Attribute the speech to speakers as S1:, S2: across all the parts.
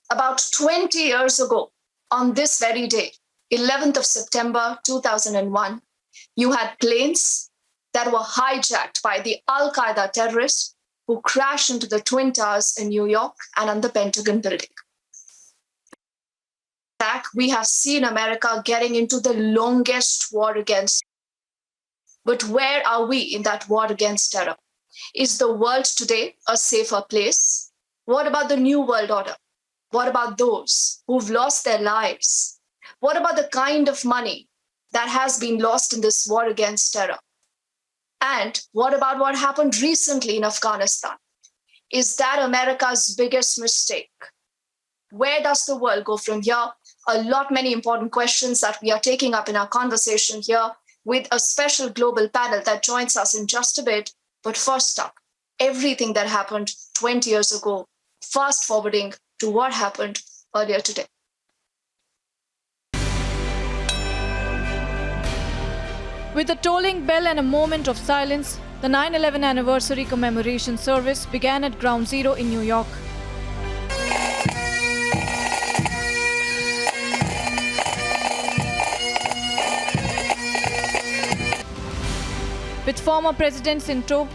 S1: About 20 years ago, on this very day, 11th of September 2001, you had planes that were hijacked by the Al-Qaeda terrorists who crashed into the Twin Towers in New York and on the Pentagon building. We have seen America getting into the longest war against terror. But where are we in that war against terror? Is the world today a safer place? What about the new world order? What about those who've lost their lives? What about the kind of money that has been lost in this war against terror? And what about what happened recently in Afghanistan? Is that America's biggest mistake? Where does the world go from here? Many important questions that we are taking up in our conversation here with a special global panel that joins us in just a bit. But first up, everything that happened 20 years ago, fast forwarding to what happened earlier today.
S2: With a tolling bell and a moment of silence, the 9/11 anniversary commemoration service began at Ground Zero in New York. With former presidents in tow,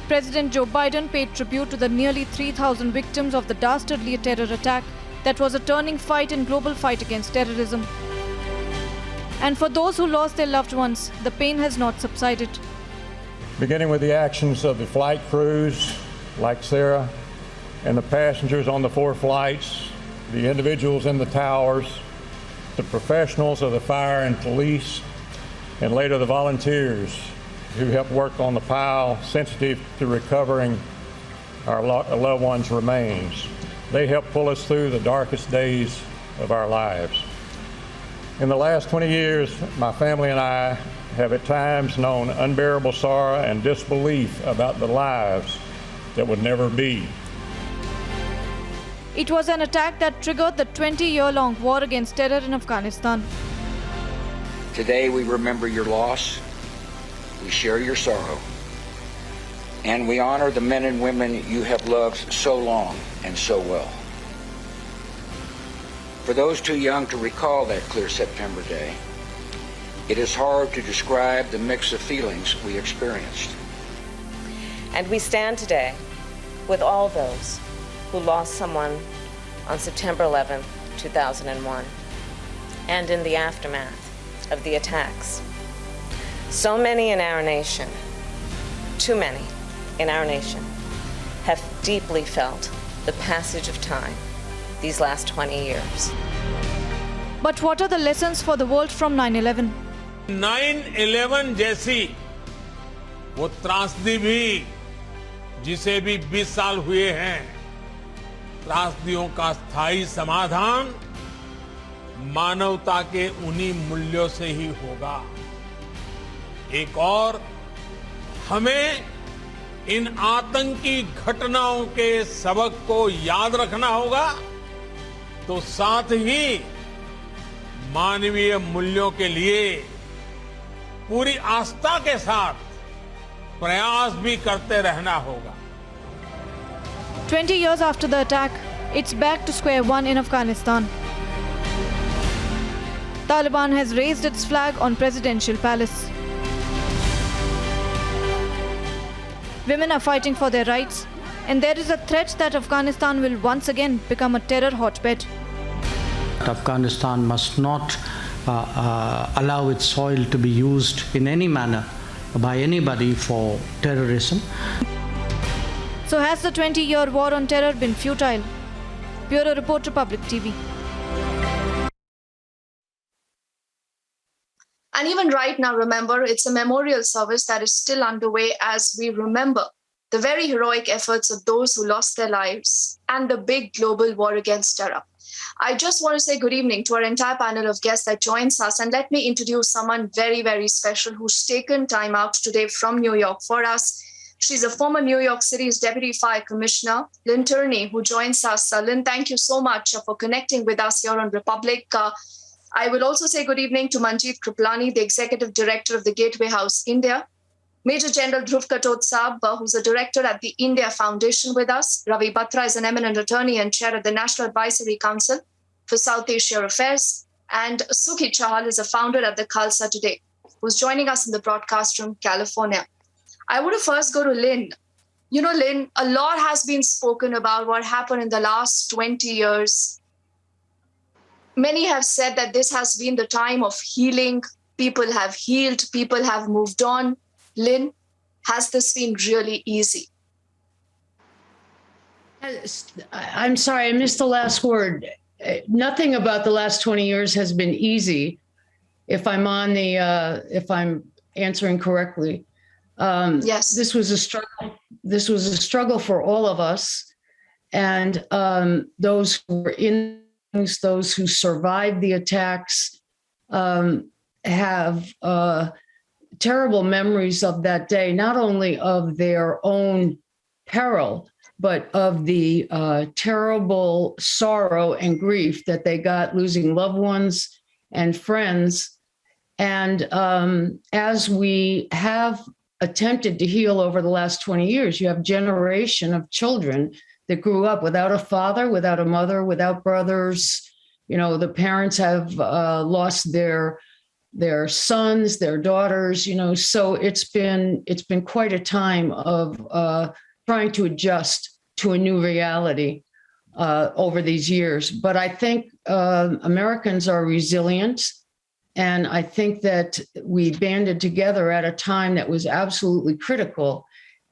S2: President Joe Biden paid tribute to the nearly 3,000 victims of the dastardly terror attack that was a turning point in global fight against terrorism. And for those who lost their loved ones, the pain has not subsided.
S3: Beginning with the actions of the flight crews, like Sarah, and the passengers on the 4 flights, the individuals in the towers, the professionals of the fire and police, and later the volunteers who helped work on the pile sensitive to recovering our loved ones' remains. They helped pull us through the darkest days of our lives. In the last 20 years, my family and I have at times known unbearable sorrow and disbelief about the lives that would never be.
S2: It was an attack that triggered the 20-year-long war against terror in Afghanistan.
S4: Today we remember your loss, we share your sorrow, and we honor the men and women you have loved so long and so well. For those too young to recall that clear September day, it is hard to describe the mix of feelings we experienced.
S5: And we stand today with all those who lost someone on September 11, 2001, and in the aftermath of the attacks. So many in our nation, too many in our nation, have deeply felt the passage of time these last 20 years.
S2: But what are the lessons for the world from 9/11?
S6: 9/11 जैसी वो त्रासदी भी जिसे भी 20 साल हुए हैं, त्रासदियों का स्थायी समाधान मानवता के उन्हीं मूल्यों से ही होगा। एक और, हमें इन आतंकी घटनाओं के सबक को याद रखना होगा, तो साथ ही मानवीय मूल्यों के लिए पूरी आस्था के साथ प्रयास भी करते रहना होगा।
S2: 20 years after the attack, it's back to square one in Afghanistan. Taliban has raised its flag on Presidential Palace. Women are fighting for their rights, and there is a threat that Afghanistan will once again become a terror hotbed.
S7: Afghanistan must not allow its soil to be used in any manner by anybody for terrorism.
S2: So has the 20-year war on terror been futile? Bureau Report, Republic TV.
S1: And even right now, remember, it's a memorial service that is still underway as we remember the very heroic efforts of those who lost their lives and the big global war against terror. I just want to say good evening to our entire panel of guests that joins us. And let me introduce someone very, very special who's taken time out today from New York for us. She's a former New York City's Deputy Fire Commissioner, Lynn Turney, who joins us. Lynn, thank you so much for connecting with us here on Republic. I will also say good evening to Manjeet Kriplani, the Executive Director of the Gateway House India. Major General Dhruv Katot Saab, who's a director at the India Foundation with us. Ravi Batra is an eminent attorney and chair of the National Advisory Council for South Asia Affairs. And Sukhi Chahal is a founder at the Khalsa Today, who's joining us in the broadcast from California. I want to first go to Lynn. You know, Lynn, a lot has been spoken about what happened in the last 20 years. Many have said that this has been the time of healing. People have healed, people have moved on. Lynn, has this been really easy?
S8: I'm sorry, I missed the last word. Nothing about the last 20 years has been easy. If I'm answering correctly.
S1: Yes.
S8: This was a struggle. This was a struggle for all of us, and those who were in, those who survived the attacks, have terrible memories of that day. Not only of their own peril, but of the terrible sorrow and grief that they got losing loved ones and friends. And as we have attempted to heal over the last 20 years, you have a generation of children that grew up without a father, without a mother, without brothers. You know, the parents have lost their sons, their daughters, you know, so it's been quite a time of trying to adjust to a new reality over these years. But I think Americans are resilient. And I think that we banded together at a time that was absolutely critical.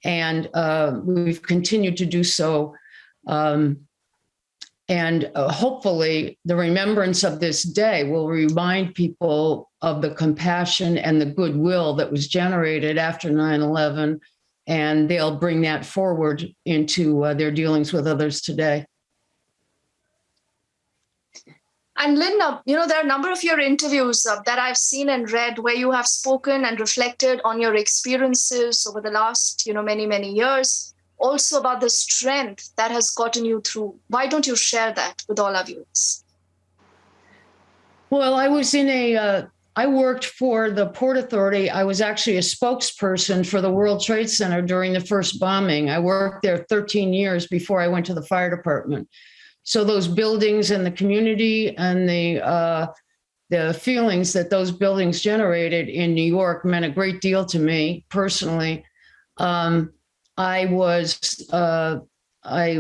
S8: And we've continued to do so. And hopefully the remembrance of this day will remind people of the compassion and the goodwill that was generated after 9/11. And they'll bring that forward into their dealings with others today.
S1: And Linda, you know, there are a number of your interviews that I've seen and read where you have spoken and reflected on your experiences over the last, you know, many, many years, also about the strength that has gotten you through. Why don't you share that with all our viewers?
S8: Well, I worked for the Port Authority. I was actually a spokesperson for the World Trade Center during the first bombing. I worked there 13 years before I went to the fire department. So those buildings and the community and the feelings that those buildings generated in New York meant a great deal to me personally. I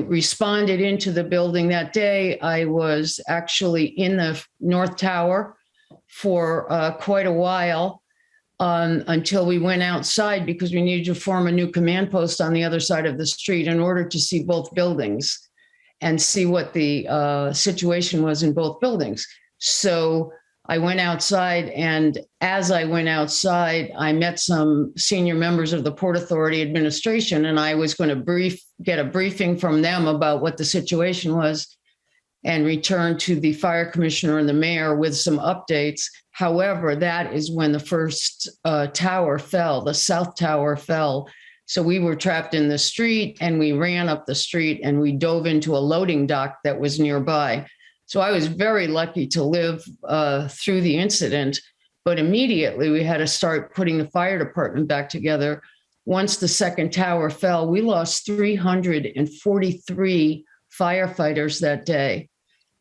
S8: responded into the building that day. I was actually in the North Tower for quite a while until we went outside because we needed to form a new command post on the other side of the street in order to see both buildings and see what the situation was in both buildings. So I went outside, and as I went outside, I met some senior members of the Port Authority administration, and I was going to get a briefing from them about what the situation was and return to the fire commissioner and the mayor with some updates. However, that is when the first tower fell, the South Tower fell. So we were trapped in the street, and we ran up the street, and we dove into a loading dock that was nearby. So I was very lucky to live through the incident, but immediately we had to start putting the fire department back together. Once the second tower fell, we lost 343 firefighters that day.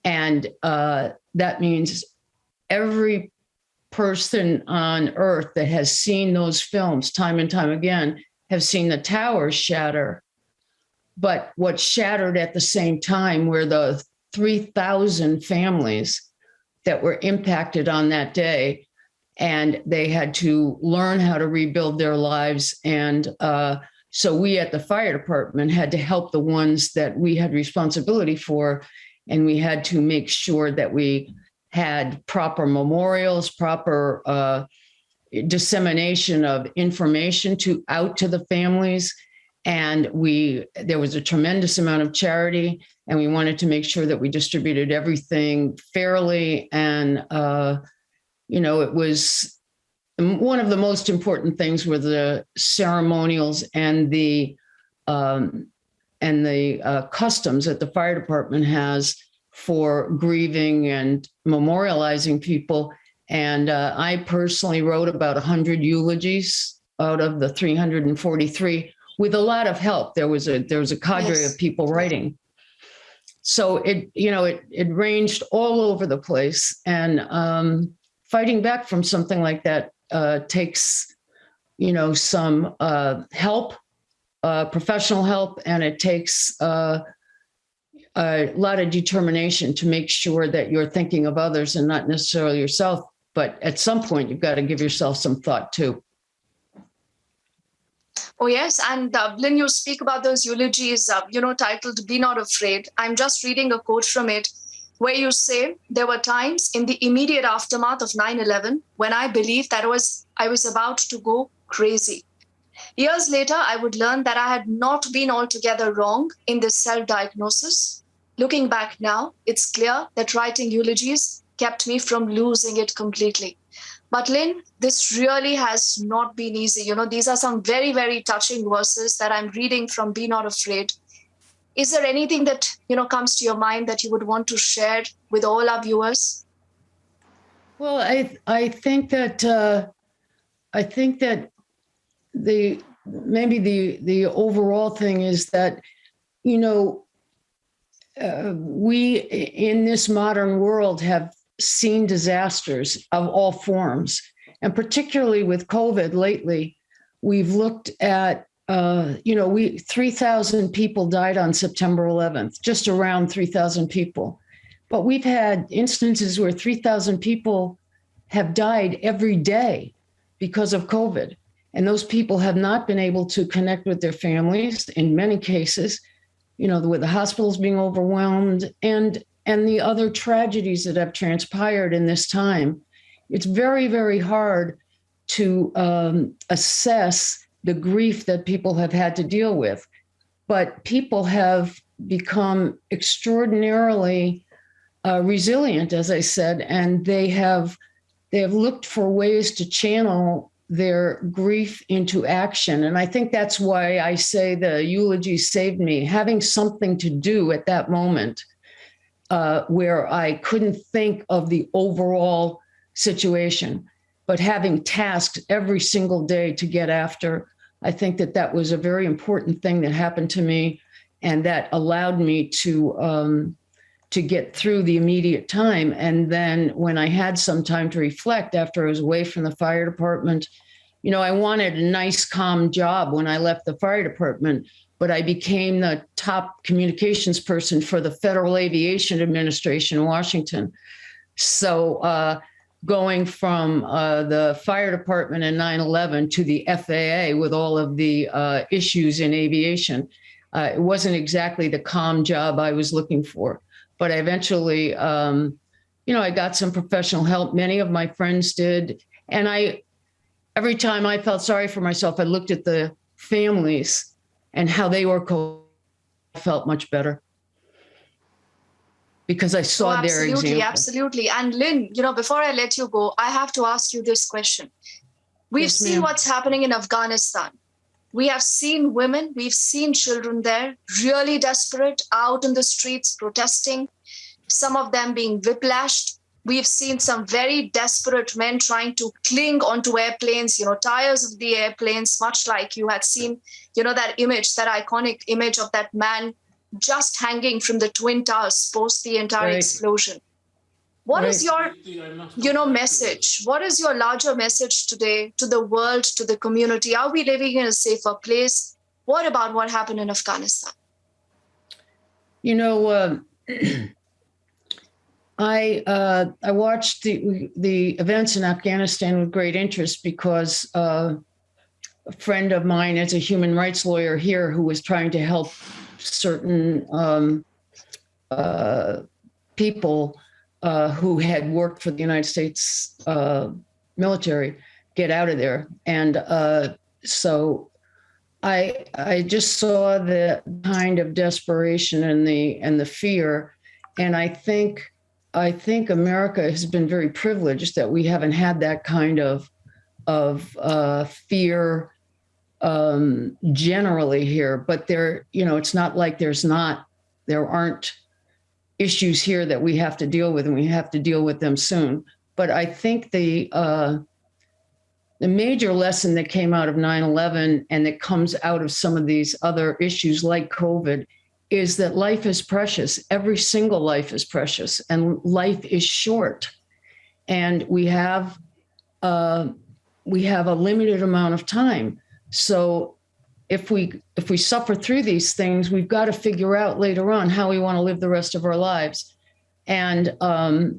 S8: And that means every person on earth that has seen those films time and time again have seen the towers shatter. But what shattered at the same time were the 3,000 families that were impacted on that day, and they had to learn how to rebuild their lives. And so we at the fire department had to help the ones that we had responsibility for, and we had to make sure that we had proper memorials, proper dissemination of information out to the families. And there was a tremendous amount of charity, and we wanted to make sure that we distributed everything fairly. And, it was one of the most important things were the ceremonials and the customs that the fire department has for grieving and memorializing people. And I personally wrote about 100 eulogies out of the 343 with a lot of help. There was a cadre
S1: Yes.
S8: of people writing. So it ranged all over the place, and fighting back from something like that takes some help, professional help, and it takes a lot of determination to make sure that you're thinking of others and not necessarily yourself. But at some point, you've got to give yourself some thought too.
S1: Oh, yes. And Lynn, you speak about those eulogies, titled Be Not Afraid. I'm just reading a quote from it where you say, there were times in the immediate aftermath of 9/11 when I believed that I was about to go crazy. Years later, I would learn that I had not been altogether wrong in this self-diagnosis. Looking back now, it's clear that writing eulogies kept me from losing it completely. But Lynn, this really has not been easy. These are some very, very touching verses that I'm reading from Be Not Afraid. Is there anything that, comes to your mind that you would want to share with all our viewers?
S8: Well, I think that the overall thing is that, we in this modern world have seen disasters of all forms. And particularly with COVID lately, we've looked at, 3,000 people died on September 11th, just around 3,000 people. But we've had instances where 3,000 people have died every day because of COVID. And those people have not been able to connect with their families in many cases, with the hospitals being overwhelmed and the other tragedies that have transpired in this time. It's very, very hard to assess the grief that people have had to deal with. But people have become extraordinarily resilient, as I said, and they have looked for ways to channel their grief into action. And I think that's why I say the eulogy saved me, having something to do at that moment where I couldn't think of the overall situation, but having tasked every single day to get after. I think that was a very important thing that happened to me, and that allowed me to get through the immediate time. And then when I had some time to reflect after I was away from the fire department, I wanted a nice, calm job when I left the fire department, but I became the top communications person for the Federal Aviation Administration in Washington. So going from the fire department in 9/11 to the FAA with all of the issues in aviation, it wasn't exactly the calm job I was looking for. But I eventually, I got some professional help. Many of my friends did. And every time I felt sorry for myself, I looked at the families and how they were felt much better because I saw their example.
S1: Absolutely. And Lynn, before I let you go, I have to ask you this question. We've seen what's happening in Afghanistan. We have seen women, we've seen children there, really desperate, out in the streets protesting, some of them being whiplashed. We've seen some very desperate men trying to cling onto airplanes, tires of the airplanes, much like you had seen, that image, that iconic image of that man just hanging from the Twin Towers post the entire explosion. What is your, message? What is your larger message today to the world, to the community? Are we living in a safer place? What about what happened in Afghanistan?
S8: I watched the events in Afghanistan with great interest because a friend of mine is a human rights lawyer here who was trying to help certain people who had worked for the United States military get out of there. And so I just saw the kind of desperation and the fear. And I think America has been very privileged that we haven't had that kind of fear generally here. But there, it's not like there aren't issues here that we have to deal with, and we have to deal with them soon. But I think the the major lesson that came out of 9/11 and that comes out of some of these other issues like COVID is that life is precious. Every single life is precious, and life is short. And we have a limited amount of time. So if we suffer through these things, we've got to figure out later on how we want to live the rest of our lives. And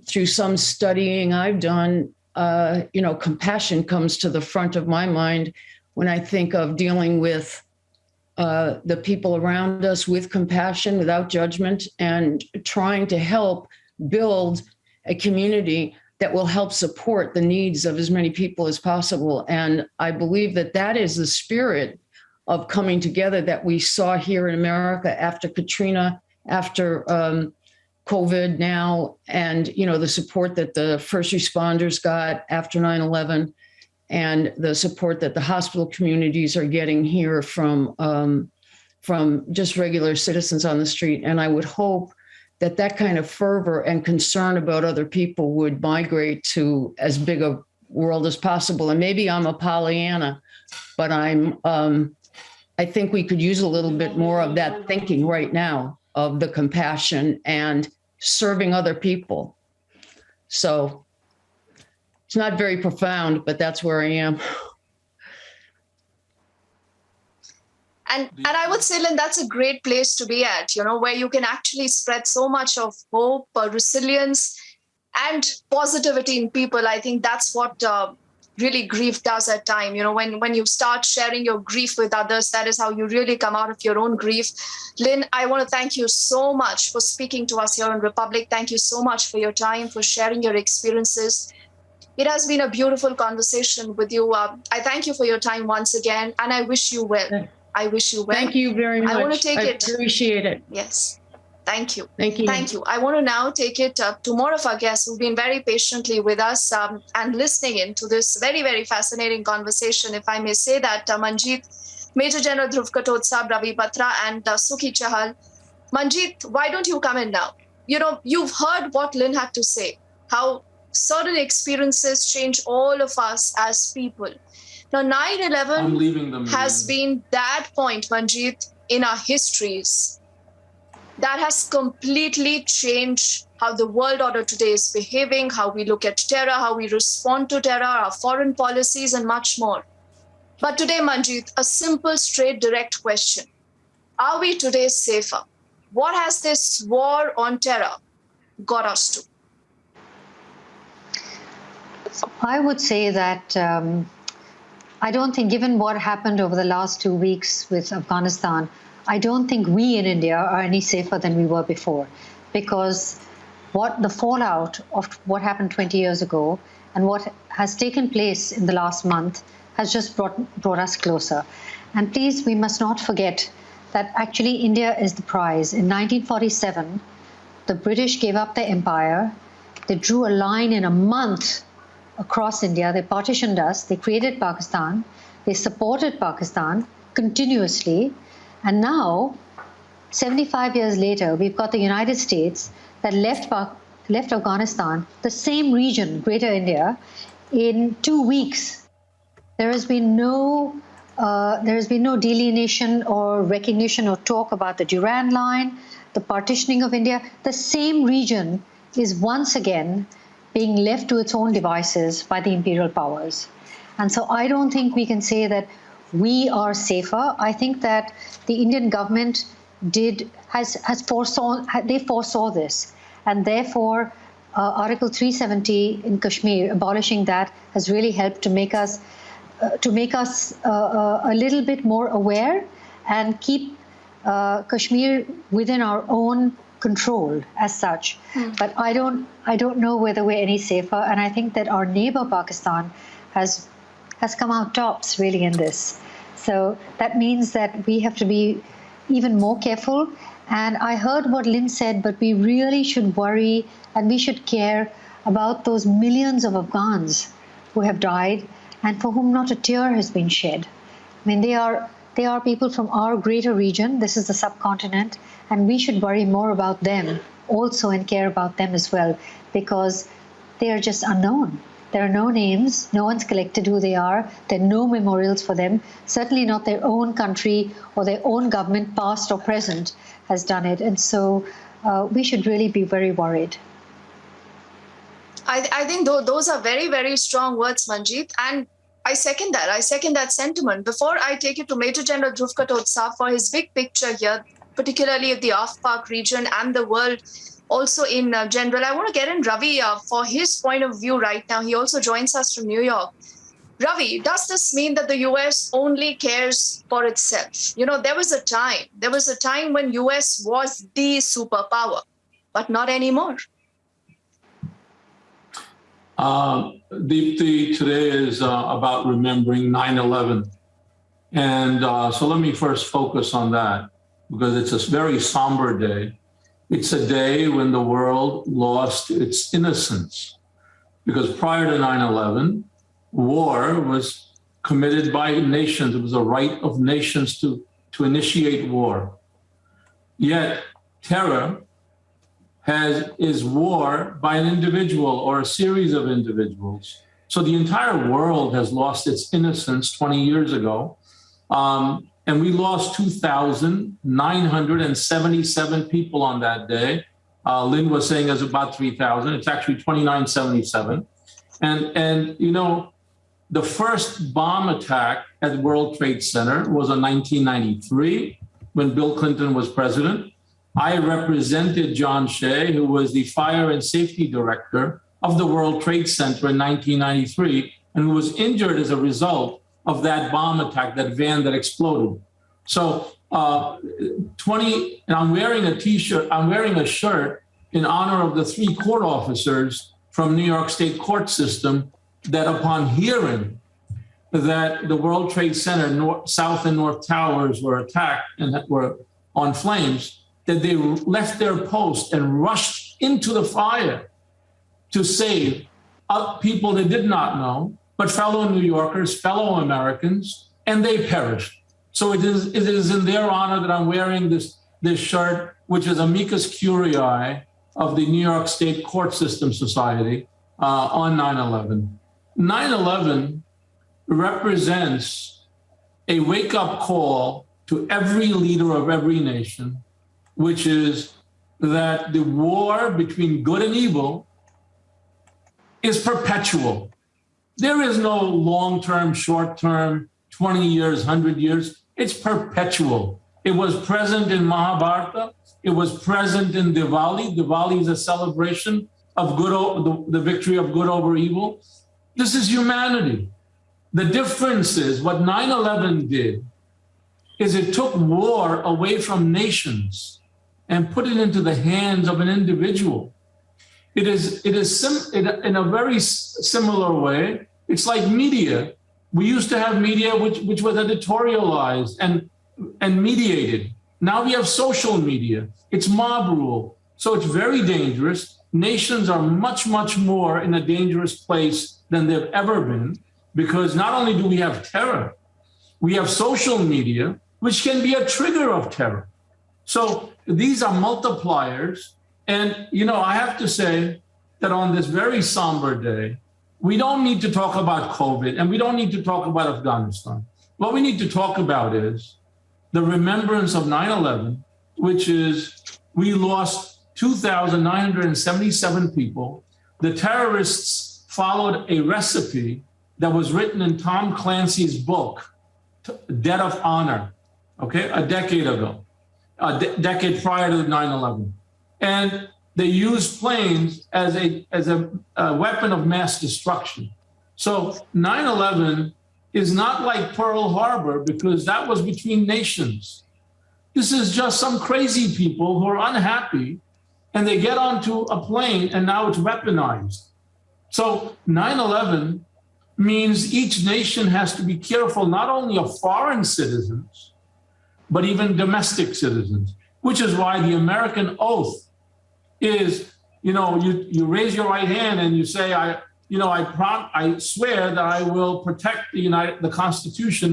S8: through some studying I've done, compassion comes to the front of my mind when I think of dealing with the people around us with compassion, without judgment, and trying to help build a community that will help support the needs of as many people as possible. And I believe that that is the spirit of coming together that we saw here in America after Katrina, after COVID now, and the support that the first responders got after 9/11, and the support that the hospital communities are getting here from just regular citizens on the street. And I would hope that that kind of fervor and concern about other people would migrate to as big a world as possible. And maybe I'm a Pollyanna, but I think we could use a little bit more of that thinking right now, of the compassion and serving other people. So it's not very profound, but that's where I am.
S1: And I would say, Lynn, that's a great place to be at, where you can actually spread so much of hope, resilience, and positivity in people. I think that's what really grief does at time. When you start sharing your grief with others, that is how you really come out of your own grief. Lynn, I want to thank you so much for speaking to us here on Republic. Thank you so much for your time, for sharing your experiences. It has been a beautiful conversation with you. I thank you for your time once again, and I wish you well. I wish you well.
S8: Thank you very much.
S1: I want to take it.
S8: Appreciate it.
S1: Yes. Thank you.
S8: Thank you.
S1: Thank you. I want to now take it to more of our guests who've been very patiently with us and listening in to this very, very fascinating conversation. If I may say that, Manjeet, Major General Dhruv Katod, Ravi Batra, and Sukhi Chahal. Manjeet, why don't you come in now? You've heard what Lynn had to say, how certain experiences change all of us as people. Now, 9/11 has been that point, Manjeet, in our histories that has completely changed how the world order today is behaving, how we look at terror, how we respond to terror, our foreign policies, and much more. But today, Manjeet, a simple, straight, direct question. Are we today safer? What has this war on terror got us to?
S9: I would say that I don't think, given what happened over the last 2 weeks with Afghanistan, I don't think we in India are any safer than we were before, because the fallout of what happened 20 years ago and what has taken place in the last month has just brought us closer. And please, we must not forget that actually India is the prize. In 1947, the British gave up their empire. They drew a line in a month across India. They partitioned us. They created Pakistan. They supported Pakistan continuously. And now, 75 years later, we've got the United States that left Afghanistan, the same region, Greater India, in 2 weeks. There has been no delineation or recognition or talk about the Durand Line, the partitioning of India. The same region is once again being left to its own devices by the imperial powers. And so I don't think we can say that we are safer. I think that the Indian government foresaw this, and therefore Article 370 in Kashmir, abolishing that, has really helped to make us a little bit more aware and keep Kashmir within our own control as such. But I don't know whether we're any safer, and I think that our neighbor Pakistan has come out tops really in this. So that means that we have to be even more careful. And I heard what Lynn said, but we really should worry and we should care about those millions of Afghans who have died and for whom not a tear has been shed. I mean, they are people from our greater region. This is the subcontinent, and we should worry more about them also and care about them as well, because they are just unknown. There are no names, no one's collected who they are, there are no memorials for them, certainly not their own country or their own government, past or present, has done it. And so we should really be very worried.
S1: I think those are very, very strong words, Manjeet. And I second that. I second that sentiment. Before I take it to Major General Dhruv Katotsa for his big picture here, particularly of the AFPAK region and the world also in general, I want to get in Ravi for his point of view right now. He also joins us from New York. Ravi, does this mean that the US only cares for itself? You know, there was a time when US was the superpower, but not anymore.
S10: Deepti, today is about remembering 9/11. And so let me first focus on that, because it's a very somber day. It's a day when the world lost its innocence, because prior to 9/11, war was committed by nations. It was a right of nations to initiate war. Yet terror is war by an individual or a series of individuals. So the entire world has lost its innocence 20 years ago. And we lost 2,977 people on that day. Lynn was saying it's about 3,000. It's actually 2,977. And you know, the first bomb attack at the World Trade Center was in 1993 when Bill Clinton was president. I represented John Shea, who was the fire and safety director of the World Trade Center in 1993, and who was injured as a result of that bomb attack, that van that exploded. So and I'm wearing a t-shirt, I'm wearing a shirt in honor of the 3 court officers from New York State court system that upon hearing that the World Trade Center, South and North Towers were attacked and were on flames, that they left their post and rushed into the fire to save people they did not know, but fellow New Yorkers, fellow Americans, and they perished. So it is in their honor that I'm wearing this shirt, which is amicus curiae of the New York State Court System Society on 9/11. 9/11 represents a wake-up call to every leader of every nation, which is that the war between good and evil is perpetual. There is no long-term, short-term, 20 years, 100 years. It's perpetual. It was present in Mahabharata. It was present in Diwali. Diwali is a celebration of the victory of good over evil. This is humanity. The difference is what 9/11 did is it took war away from nations and put it into the hands of an individual. It is in a very similar way. It's like media. We used to have media which was editorialized and mediated. Now we have social media. It's mob rule. So it's very dangerous. Nations are much, much more in a dangerous place than they've ever been, because not only do we have terror, we have social media, which can be a trigger of terror. So these are multipliers. And, you know, I have to say that on this very somber day, we don't need to talk about COVID and we don't need to talk about Afghanistan. What we need to talk about is the remembrance of 9/11, which is we lost 2,977 people. The terrorists followed a recipe that was written in Tom Clancy's book, Debt of Honor, okay, a decade ago, a decade prior to 9/11. And they used planes as a weapon of mass destruction. So 9/11 is not like Pearl Harbor, because that was between nations. This is just some crazy people who are unhappy and they get onto a plane and now it's weaponized. So 9/11 means each nation has to be careful not only of foreign citizens, but even domestic citizens, which is why the American oath is, you know, you raise your right hand and you say, I swear that I will protect the Constitution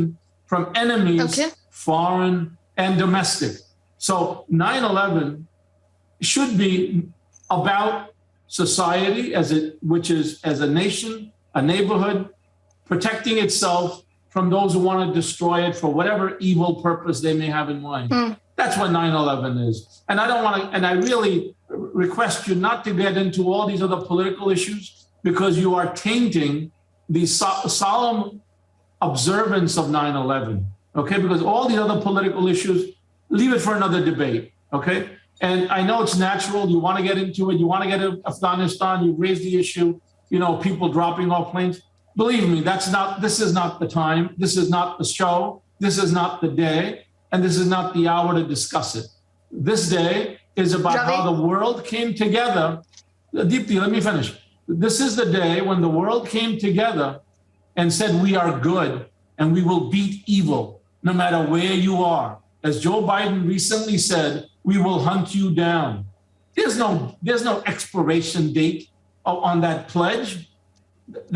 S10: from enemies, foreign and domestic. So 9/11 should be about society which is as a nation, a neighborhood, protecting itself from those who want to destroy it for whatever evil purpose they may have in mind. That's what 9/11 is. And I don't want to, and I really request you not to get into all these other political issues, because you are tainting the solemn observance of 9/11, okay? Because all the other political issues, leave it for another debate, okay? And I know it's natural, you want to get into it, you want to get to Afghanistan, you raise the issue, you know, people dropping off planes. Believe me, this is not the time, this is not the show, this is not the day, and this is not the hour to discuss it. This day is about how the world came together. Deepti, let me finish. This is the day when the world came together and said, we are good and we will beat evil no matter where you are. As Joe Biden recently said, we will hunt you down. There's no expiration date on that pledge.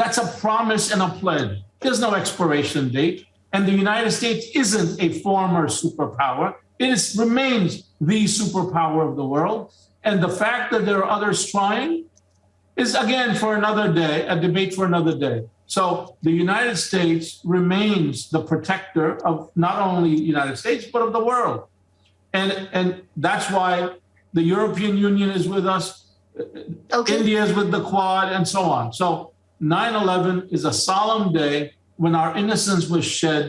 S10: That's a promise and a pledge. There's no expiration date. And the United States isn't a former superpower. It remains the superpower of the world. And the fact that there are others trying is, again, for another day, a debate for another day. So the United States remains the protector of not only the United States, but of the world. And that's why the European Union is with us, India is with the Quad, and so on. So 9/11 is a solemn day when our innocence was shed,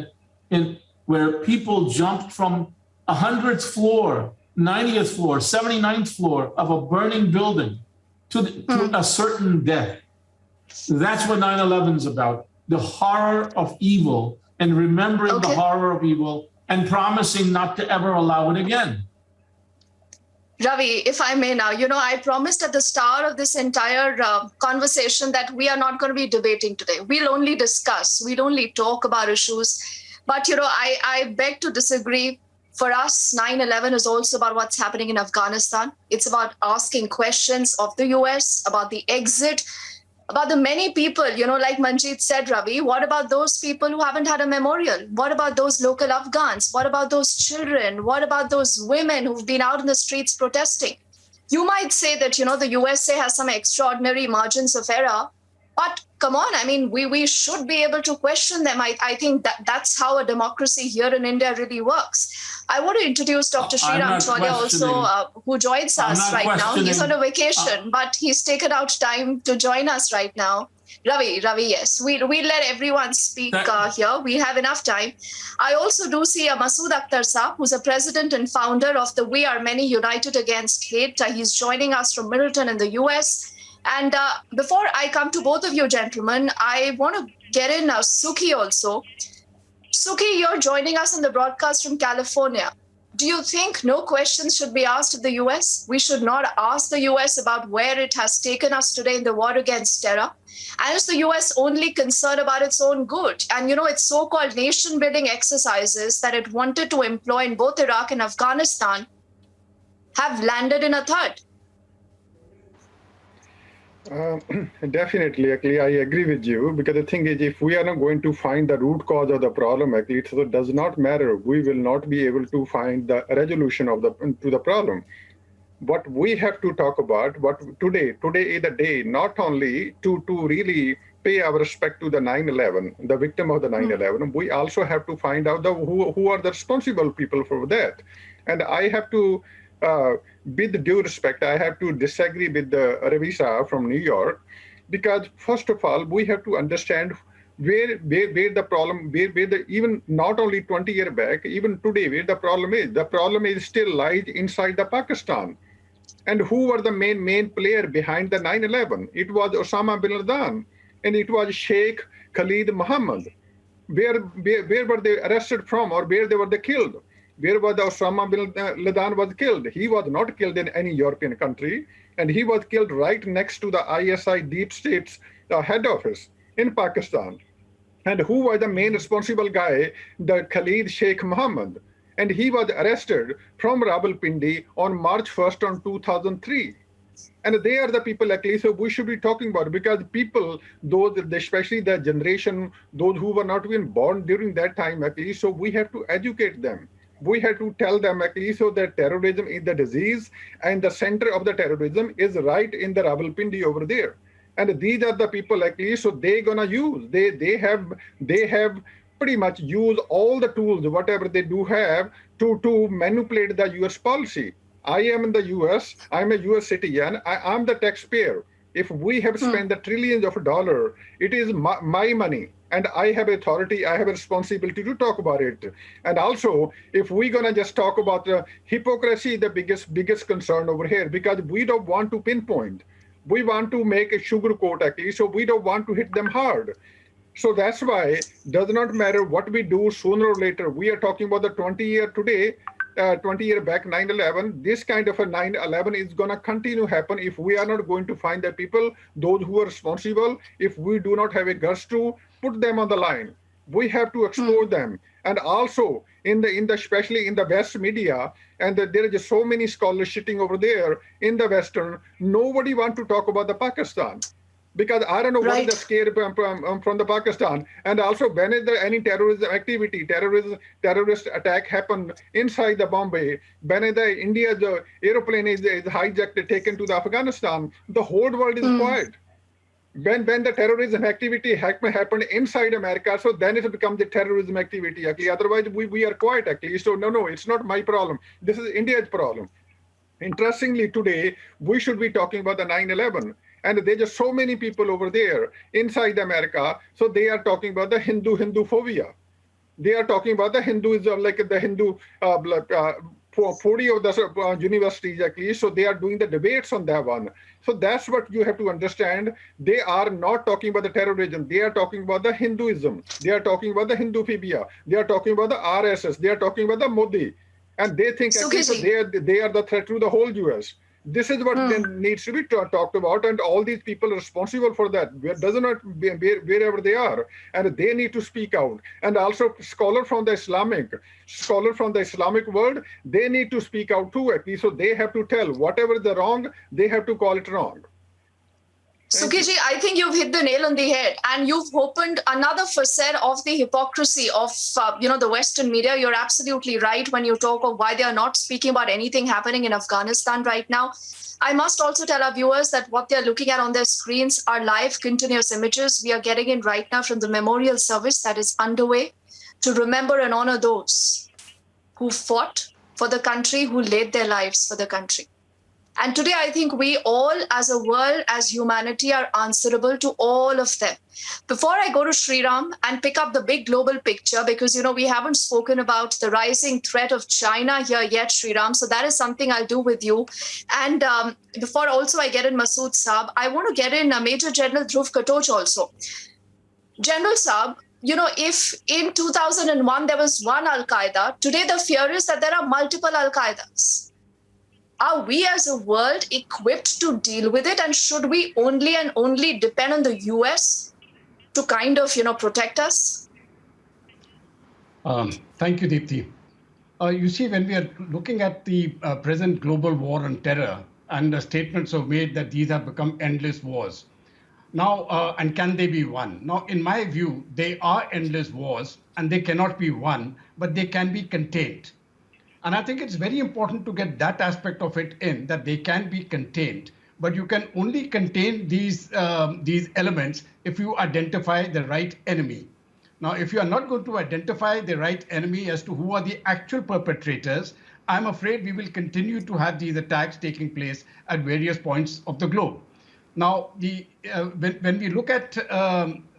S10: where people jumped from 100th floor, 90th floor, 79th floor of a burning building to a certain death. That's what 9/11 is about, the horror of evil, and remembering the horror of evil and promising not to ever allow it again.
S1: Ravi, if I may now, I promised at the start of this entire conversation that we are not going to be debating today. We'll only discuss. We'll only talk about issues. But, I beg to disagree. For us, 9/11 is also about what's happening in Afghanistan. It's about asking questions of the US, about the exit, about the many people, like Manjeet said, Ravi, what about those people who haven't had a memorial? What about those local Afghans? What about those children? What about those women who've been out in the streets protesting? You might say that, the USA has some extraordinary margins of error, but come on, I mean, we should be able to question them. I think that's how a democracy here in India really works. I want to introduce Dr. Sriram Cholia also, who joins us right now. He's on a vacation, but he's taken out time to join us right now. Ravi, yes. We let everyone speak here. We have enough time. I also do see Masood Akhtar Saab, who's a president and founder of the We Are Many United Against Hate. He's joining us from Middleton in the US. And before I come to both of you gentlemen, I want to get in Suki also. Suki, you're joining us in the broadcast from California. Do you think no questions should be asked of the US? We should not ask the US about where it has taken us today in the war against terror? And is the US only concerned about its own good? And, its so-called nation-building exercises that it wanted to employ in both Iraq and Afghanistan have landed in a thud.
S11: Definitely, actually, I agree with you, because the thing is, if we are not going to find the root cause of the problem, actually, so it does not matter. We will not be able to find the resolution of the problem. What we have to talk about, today is the day not only to really pay our respect to the 9/11, the victim of the 9/11. We also have to find out who are the responsible people for that. And I have to. With due respect, I have to disagree with Ravisa from New York, because first of all, we have to understand where the problem, even not only 20 years back, even today, where the problem is. The problem is still lies inside the Pakistan. And who were the main player behind the 9/11? It was Osama bin Laden, and it was Sheikh Khalid Mohammed. Where were they arrested from, or where they were killed? Where was Osama bin Laden was killed? He was not killed in any European country, and he was killed right next to the ISI deep state's head office in Pakistan. And who was the main responsible guy? The Khalid Sheikh Mohammed. And he was arrested from Rawalpindi on March 1st on 2003. And they are the people, actually, so we should be talking about, because people, those, especially the generation, those who were not even born during that time, actually, so we have to educate them. We have to tell them, actually, so that terrorism is the disease, and the center of the terrorism is right in the Rawalpindi over there. And these are the people actually, so they're gonna use, they have pretty much used all the tools, whatever they do have, to manipulate the US policy. I am in the US, I'm a US citizen, I'm the taxpayer. If we have spent the trillions of dollars, it is my money. And I have authority, I have a responsibility to talk about it. And also, if we're gonna just talk about hypocrisy, the biggest concern over here, because we don't want to pinpoint. We want to make a sugarcoat actually, so we don't want to hit them hard. So that's why does not matter what we do, sooner or later. We are talking about the 20-year today, 20-year back 9/11. This kind of a 9/11 is going to continue happen if we are not going to find the people, those who are responsible. If we do not have a guts to put them on the line, we have to expose them. And also in the especially in the West media, and there are just so many scholars sitting over there in the Western. Nobody want to talk about the Pakistan. Because I don't know what is the scare from the Pakistan. And also when is there any terrorism activity, terrorist attack happened inside the Bombay, when the India's aeroplane is hijacked, taken to the Afghanistan, the whole world is quiet. When the terrorism activity happened inside America, so then it becomes the terrorism activity. Actually, otherwise we are quiet actually. So no, it's not my problem. This is India's problem. Interestingly, today we should be talking about the 9/11. And there's just so many people over there inside America. So they are talking about the Hindu phobia. They are talking about the Hinduism, like the Hindu 40 of the universities actually. So they are doing the debates on that one. So that's what you have to understand. They are not talking about the terrorism. They are talking about the Hinduism. They are talking about the Hindu phobia. They are talking about the RSS. They are talking about the Modi. And they think actually they are the threat to the whole US. This is what needs to be talked about, and all these people are responsible for that. Does not wherever they are, and they need to speak out. And also, scholars from the Islamic world, they need to speak out too. Actually, so they have to tell whatever is wrong, they have to call it wrong.
S1: Sukhi, I think you've hit the nail on the head, and you've opened another facet of the hypocrisy of the Western media. You're absolutely right when you talk of why they are not speaking about anything happening in Afghanistan right now. I must also tell our viewers that what they're looking at on their screens are live, continuous images we are getting in right now from the memorial service that is underway to remember and honor those who fought for the country, who laid their lives for the country. And today, I think we all as a world, as humanity, are answerable to all of them. Before I go to Sriram and pick up the big global picture, because, we haven't spoken about the rising threat of China here yet, Sriram. So that is something I'll do with you. And before also I get in Masood Saab, I want to get in Major General Dhruv Katoch also. General Saab, if in 2001 there was one Al-Qaeda, today the fear is that there are multiple Al-Qaedas. Are we as a world equipped to deal with it? And should we only and only depend on the US to kind of, protect us?
S12: Thank you, Deepthi. You see, when we are looking at the present global war on terror, and the statements are made that these have become endless wars. Now, and can they be won? Now, in my view, they are endless wars and they cannot be won, but they can be contained. And I think it's very important to get that aspect of it in, that they can be contained. But you can only contain these elements if you identify the right enemy. Now, if you are not going to identify the right enemy as to who are the actual perpetrators, I'm afraid we will continue to have these attacks taking place at various points of the globe. Now, when we look at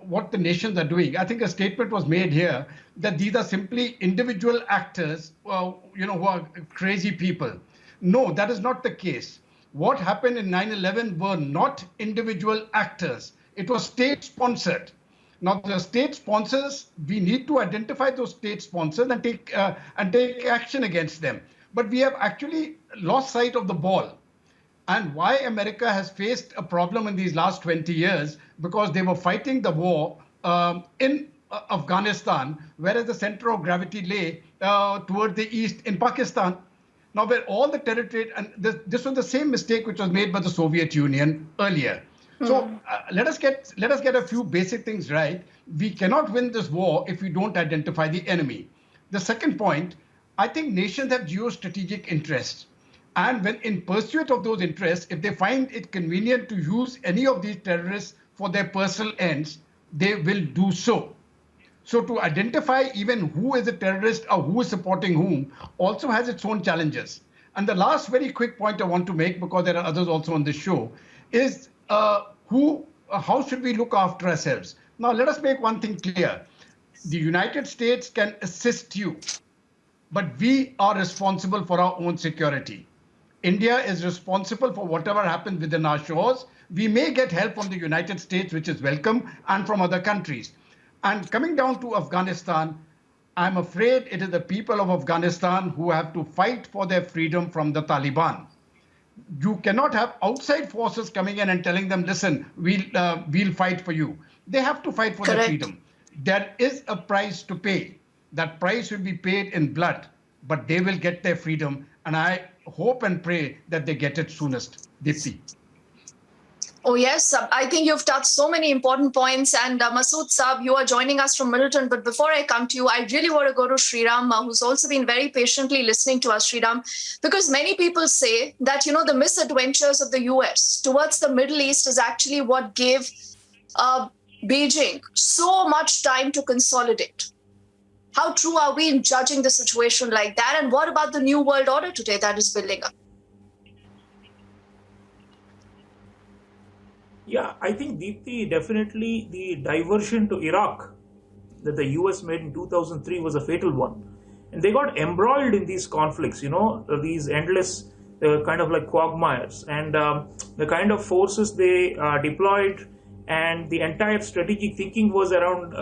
S12: what the nations are doing, I think a statement was made here that these are simply individual actors, who are crazy people. No, that is not the case. What happened in 9/11 were not individual actors. It was state-sponsored. Now, the state sponsors, we need to identify those state sponsors and take action against them. But we have actually lost sight of the ball. And why America has faced a problem in these last 20 years, because they were fighting the war in Afghanistan, whereas the center of gravity lay toward the east in Pakistan. Now, where all the territory, and this was the same mistake which was made by the Soviet Union earlier. So let us get a few basic things right. We cannot win this war if we don't identify the enemy. The second point, I think nations have geostrategic interests. And when in pursuit of those interests, if they find it convenient to use any of these terrorists for their personal ends, they will do so. So to identify even who is a terrorist or who is supporting whom also has its own challenges. And the last very quick point I want to make, because there are others also on this show, is how should we look after ourselves? Now, let us make one thing clear. The United States can assist you, but we are responsible for our own security. India is responsible for whatever happens within our shores. We may get help from the United States, which is welcome, and from other countries. And coming down to Afghanistan, I'm afraid it is the people of Afghanistan who have to fight for their freedom from the Taliban. You cannot have outside forces coming in and telling them, listen, we'll fight for you. They have to fight for their freedom. There is a price to pay. That price will be paid in blood, but they will get their freedom. And I hope and pray that they get it soonest. Dipti.
S1: Oh, yes. I think you've touched so many important points. And Masood Saab, you are joining us from Middleton. But before I come to you, I really want to go to Sriram, who's also been very patiently listening to us, Sriram, because many people say that, the misadventures of the US towards the Middle East is actually what gave Beijing so much time to consolidate. How true are we in judging the situation like that? And what about the new world order today that is building up?
S13: Yeah, I think, Deepthi, definitely the diversion to Iraq that the US made in 2003 was a fatal one. And they got embroiled in these conflicts, these endless kind of like quagmires. And the kind of forces they deployed and the entire strategic thinking was around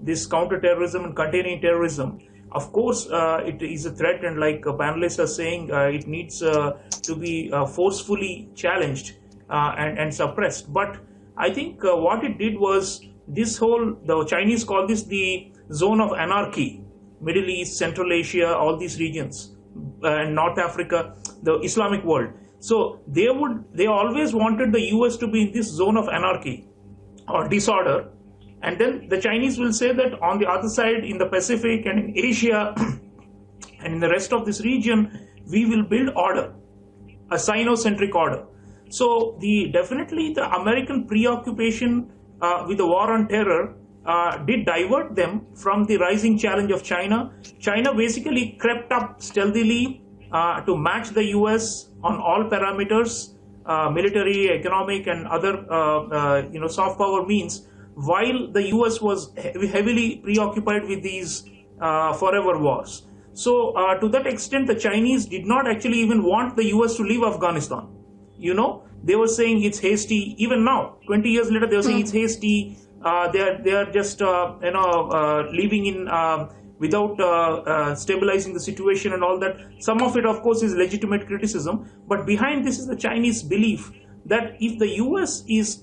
S13: this counter-terrorism and containing terrorism. Of course, it is a threat, and like panelists are saying, it needs to be forcefully challenged and suppressed. But I think what it did was the Chinese call this the zone of anarchy, Middle East, Central Asia, all these regions, and North Africa, the Islamic world. So they always wanted the US to be in this zone of anarchy or disorder. And then the Chinese will say that on the other side, in the Pacific and in Asia and in the rest of this region, we will build order, a Sino-centric order. So definitely the American preoccupation with the war on terror did divert them from the rising challenge of China. China basically crept up stealthily to match the US on all parameters, military, economic, and other soft power means, while the US was heavily preoccupied with these forever wars. So to that extent, the Chinese did not actually even want the US to leave Afghanistan. They were saying it's hasty. Even now, 20 years later, they were saying it's hasty. They are just leaving in without stabilizing the situation and all that. Some of it, of course, is legitimate criticism. But behind this is the Chinese belief that if the US is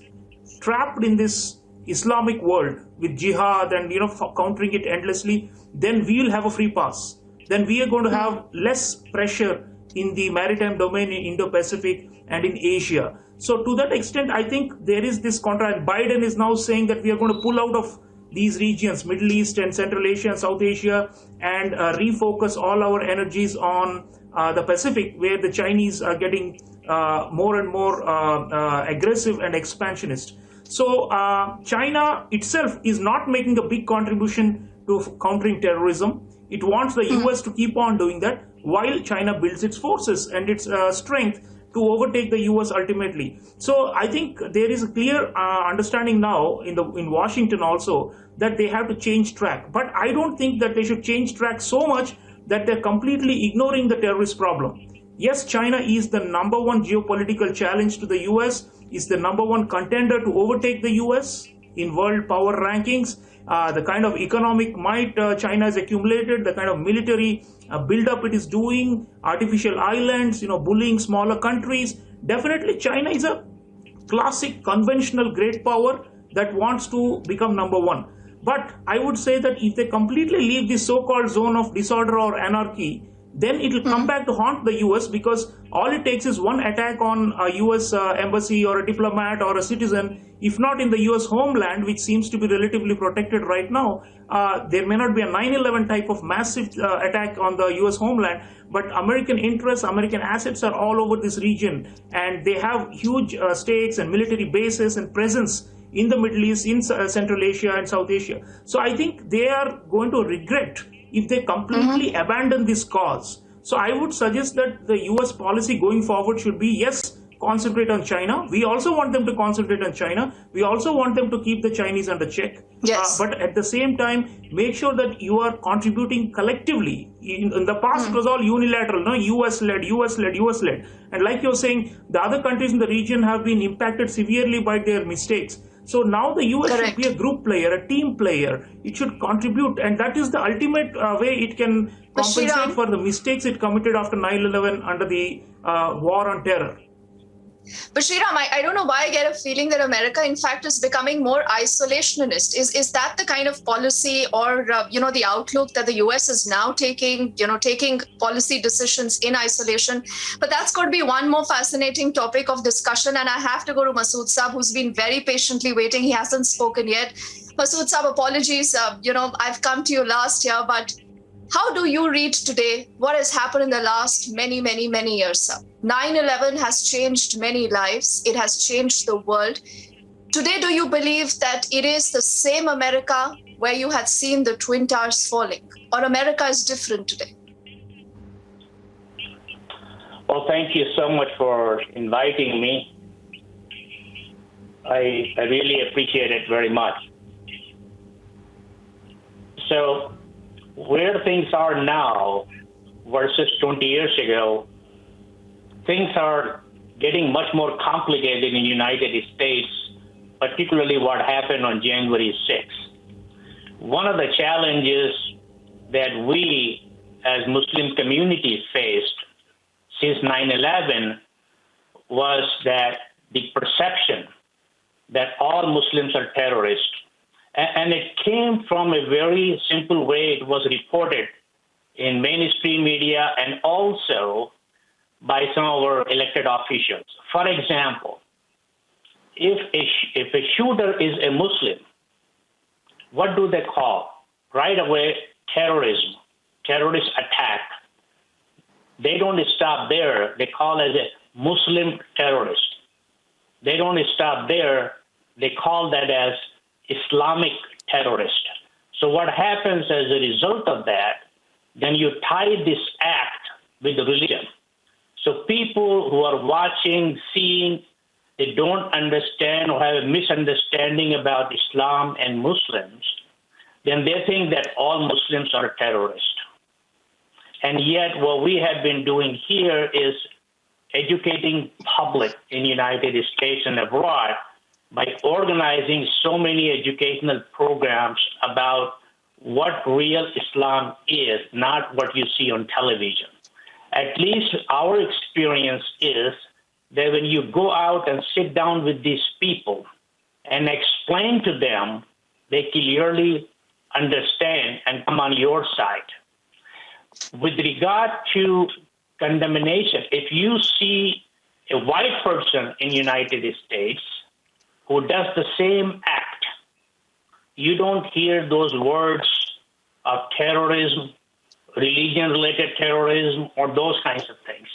S13: trapped in this Islamic world with jihad and countering it endlessly, then we will have a free pass. Then we are going to have less pressure in the maritime domain in Indo-Pacific and in Asia. So to that extent, I think there is this contrast. Biden is now saying that we are going to pull out of these regions, Middle East and Central Asia and South Asia, and refocus all our energies on the Pacific, where the Chinese are getting more and more aggressive and expansionist. So China itself is not making a big contribution to countering terrorism. It wants the US to keep on doing that while China builds its forces and its strength to overtake the US ultimately. So I think there is a clear understanding now in Washington also that they have to change track. But I don't think that they should change track so much that they're completely ignoring the terrorist problem. Yes, China is the number one geopolitical challenge to the US, is the number one contender to overtake the US in world power rankings. The kind of economic might China has accumulated, the kind of military build-up it is doing, artificial islands, bullying smaller countries. Definitely China is a classic conventional great power that wants to become number one. But I would say that if they completely leave this so-called zone of disorder or anarchy, then it will come back to haunt the US, because all it takes is one attack on a US embassy or a diplomat or a citizen. If not in the US homeland, which seems to be relatively protected right now, there may not be a 9/11 type of massive attack on the US homeland, but American interests, American assets are all over this region, and they have huge stakes and military bases and presence in the Middle East, in Central Asia and South Asia. So I think they are going to regret if they completely abandon this cause. So I would suggest that the US policy going forward should be, yes, concentrate on China. We also want them to concentrate on China. We also want them to keep the Chinese under check.
S1: Yes.
S13: But at the same time, make sure that you are contributing collectively. In the past, it was all unilateral, no? US-led, US-led, US-led. And like you're saying, the other countries in the region have been impacted severely by their mistakes. So now the US should be a group player, a team player. It should contribute, and that is the ultimate way it can compensate for the mistakes it committed after 9/11 under the war on terror.
S1: But Sriram, I don't know why I get a feeling that America, in fact, is becoming more isolationist. Is that the kind of policy or, the outlook that the US is now taking, taking policy decisions in isolation? But that's going to be one more fascinating topic of discussion. And I have to go to Masood Saab, who's been very patiently waiting. He hasn't spoken yet. Masood Saab, apologies. I've come to you last year, but how do you read today what has happened in the last many, many, many years, sir? 9/11 has changed many lives. It has changed the world. Today, do you believe that it is the same America where you had seen the Twin Towers falling? Or America is different today?
S14: Well, thank you so much for inviting me. I really appreciate it very much. So, where things are now versus 20 years ago, things are getting much more complicated in the United States, particularly what happened on January 6th. One of the challenges that we as Muslim communities faced since 9/11 was that the perception that all Muslims are terrorists. And it came from a very simple way. It was reported in mainstream media and also by some of our elected officials. For example, if a shooter is a Muslim, what do they call? Right away, terrorism, terrorist attack. They don't stop there. They call it a Muslim terrorist. They don't stop there. They call that as Islamic terrorist. So what happens as a result of that, then you tie this act with religion. So people who are watching, seeing, they don't understand or have a misunderstanding about Islam and Muslims, then they think that all Muslims are terrorists. And yet what we have been doing here is educating public in the United States and abroad by organizing so many educational programs about what real Islam is, not what you see on television. At least our experience is that when you go out and sit down with these people and explain to them, they clearly understand and come on your side. With regard to condemnation, if you see a white person in the United States who does the same act, you don't hear those words of terrorism, religion-related terrorism, or those kinds of things.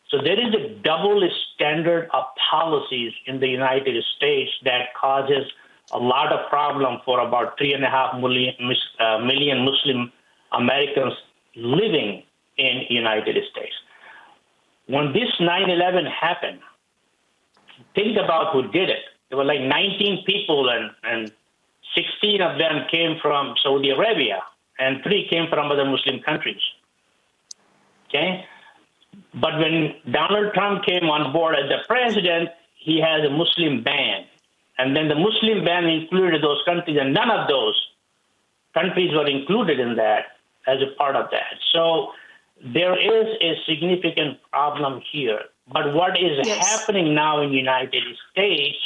S14: So there is a double standard of policies in the United States that causes a lot of problem for about 3.5 million Muslim Americans living in the United States. When this 9/11 happened, think about who did it. There were like 19 people, and 16 of them came from Saudi Arabia, and 3 came from other Muslim countries. Okay? But when Donald Trump came on board as the president, he has a Muslim ban. And then the Muslim ban included those countries, and none of those countries were included in that as a part of that. So there is a significant problem here. But what is happening now in the United States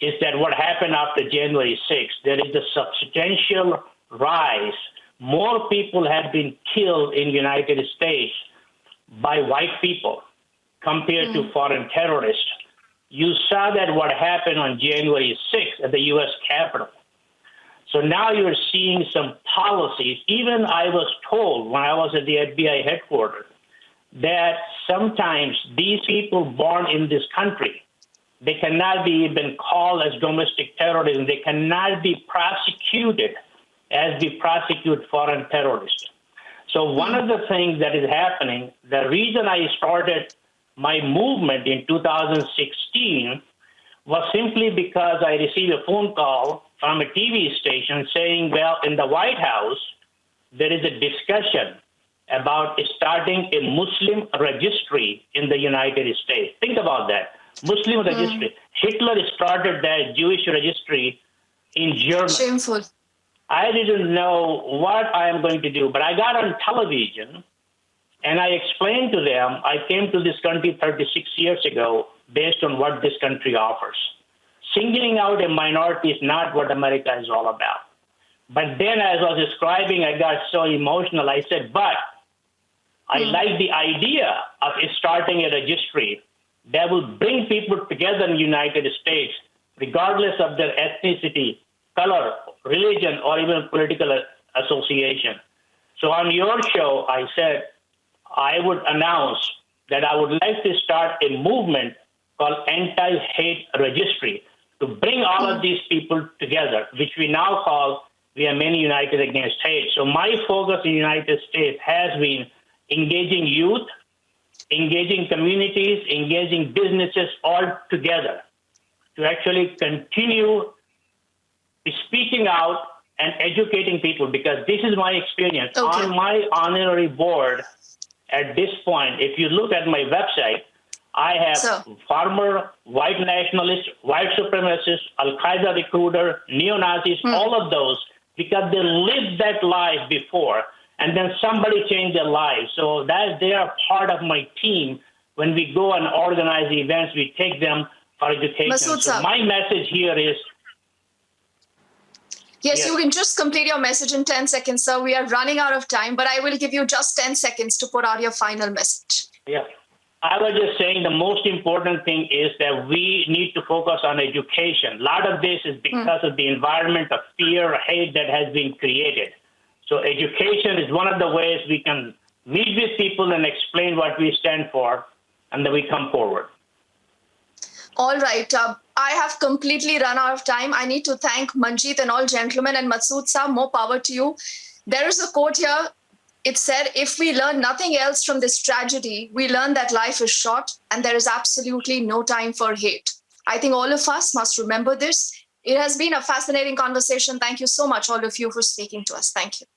S14: is that what happened after January 6th, there is a substantial rise, more people have been killed in the United States by white people compared to foreign terrorists. You saw that what happened on January 6th at the U.S. Capitol. So now you're seeing some policies. Even I was told when I was at the FBI headquarters that sometimes these people born in this country, they cannot be even called as domestic terrorism. They cannot be prosecuted as we prosecute foreign terrorists. So one of the things that is happening, the reason I started my movement in 2016 was simply because I received a phone call from a TV station saying, well, in the White House, there is a discussion about starting a Muslim registry in the United States. Think about that. Muslim registry. Hitler started that Jewish registry in Germany.
S1: Shameful.
S14: I didn't know what I am going to do, but I got on television and I explained to them, I came to this country 36 years ago based on what this country offers. Singling out a minority is not what America is all about. But then as I was describing, I got so emotional. I said, but I like the idea of starting a registry that will bring people together in the United States, regardless of their ethnicity, color, religion, or even political association. So on your show, I said I would announce that I would like to start a movement called Anti-Hate Registry to bring all of these people together, which we now call We Are Many United Against Hate. So my focus in the United States has been engaging youth, engaging communities, engaging businesses all together to actually continue speaking out and educating people, because this is my experience. On my honorary board at this point, if you look at my website, I have former white nationalists, white supremacists, Al-Qaeda recruiter, neo-Nazis, all of those, because they lived that life before, and then somebody changed their lives. So that they are part of my team. When we go and organize events, we take them for education. So my message here is,
S1: Yes, you can just complete your message in 10 seconds, sir. We are running out of time, but I will give you just 10 seconds to put out your final message.
S14: Yeah. I was just saying the most important thing is that we need to focus on education. A lot of this is because of the environment of fear, hate that has been created. So education is one of the ways we can meet with people and explain what we stand for, and then we come forward.
S1: All right. I have completely run out of time. I need to thank Manjeet and all gentlemen, and Masood Saab, more power to you. There is a quote here. It said, if we learn nothing else from this tragedy, we learn that life is short and there is absolutely no time for hate. I think all of us must remember this. It has been a fascinating conversation. Thank you so much, all of you, for speaking to us. Thank you.